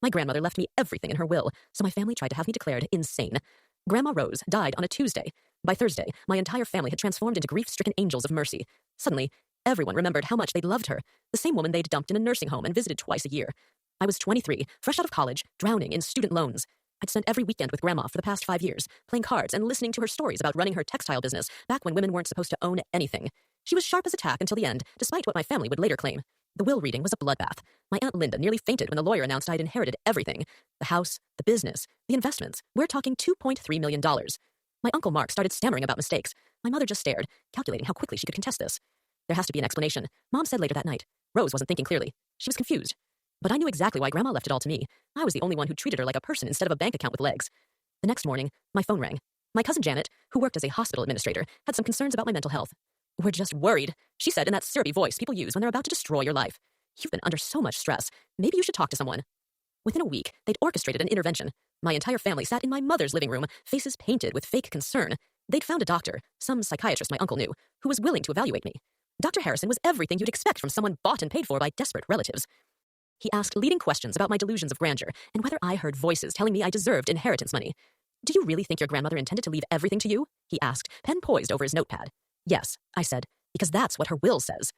My grandmother left me everything in her will, so my family tried to have me declared insane. Grandma Rose died on a Tuesday. By Thursday, my entire family had transformed into grief-stricken angels of mercy. Suddenly, everyone remembered how much they'd loved her, the same woman they'd dumped in a nursing home and visited twice a year. I was 23, fresh out of college, drowning in student loans. I'd spent every weekend with Grandma for the past 5 years, playing cards and listening to her stories about running her textile business back when women weren't supposed to own anything. She was sharp as a tack until the end, despite what my family would later claim. The will reading was a bloodbath. My Aunt Linda nearly fainted when the lawyer announced I'd inherited everything. The house, the business, the investments. We're talking $2.3 million. My Uncle Mark started stammering about mistakes. My mother just stared, calculating how quickly she could contest this. There has to be an explanation, Mom said later that night. Rose wasn't thinking clearly. She was confused. But I knew exactly why Grandma left it all to me. I was the only one who treated her like a person instead of a bank account with legs. The next morning, my phone rang. My cousin Janet, who worked as a hospital administrator, had some concerns about my mental health. "We're just worried," she said in that syrupy voice people use when they're about to destroy your life. "You've been under so much stress. Maybe you should talk to someone." Within a week, they'd orchestrated an intervention. My entire family sat in my mother's living room, faces painted with fake concern. They'd found a doctor, some psychiatrist my uncle knew, who was willing to evaluate me. Dr. Harrison was everything you'd expect from someone bought and paid for by desperate relatives. He asked leading questions about my delusions of grandeur and whether I heard voices telling me I deserved inheritance money. "Do you really think your grandmother intended to leave everything to you?" he asked, pen poised over his notepad. "Yes," I said, "because that's what her will says."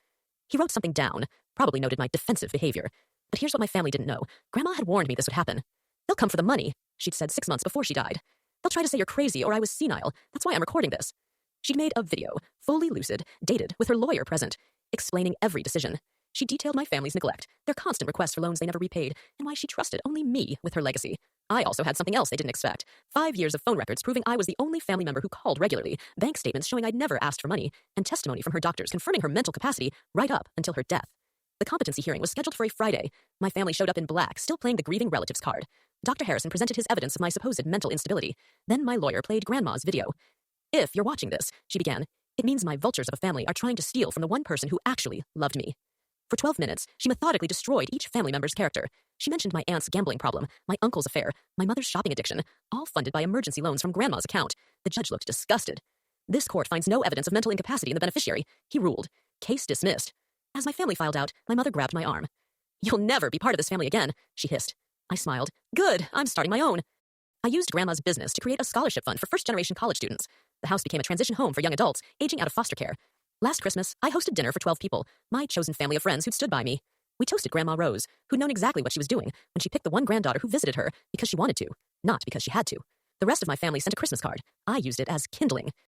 He wrote something down, probably noted my defensive behavior. But here's what my family didn't know. Grandma had warned me this would happen. "They'll come for the money," she'd said 6 months before she died. "They'll try to say you're crazy or I was senile. That's why I'm recording this." She'd made a video, fully lucid, dated, with her lawyer present, explaining every decision. She detailed my family's neglect, their constant requests for loans they never repaid, and why she trusted only me with her legacy. I also had something else they didn't expect. 5 years of phone records proving I was the only family member who called regularly, bank statements showing I'd never asked for money, and testimony from her doctors confirming her mental capacity right up until her death. The competency hearing was scheduled for a Friday. My family showed up in black, still playing the grieving relatives card. Dr. Harrison presented his evidence of my supposed mental instability. Then my lawyer played Grandma's video. "If you're watching this," she began, "it means my vultures of a family are trying to steal from the one person who actually loved me." For 12 minutes, she methodically destroyed each family member's character. She mentioned my aunt's gambling problem, my uncle's affair, my mother's shopping addiction, all funded by emergency loans from Grandma's account. The judge looked disgusted. "This court finds no evidence of mental incapacity in the beneficiary," he ruled. "Case dismissed." As my family filed out, my mother grabbed my arm. "You'll never be part of this family again," she hissed. I smiled. "Good, I'm starting my own." I used Grandma's business to create a scholarship fund for first-generation college students. The house became a transition home for young adults aging out of foster care. Last Christmas, I hosted dinner for 12 people, my chosen family of friends who'd stood by me. We toasted Grandma Rose, who'd known exactly what she was doing when she picked the one granddaughter who visited her because she wanted to, not because she had to. The rest of my family sent a Christmas card. I used it as kindling.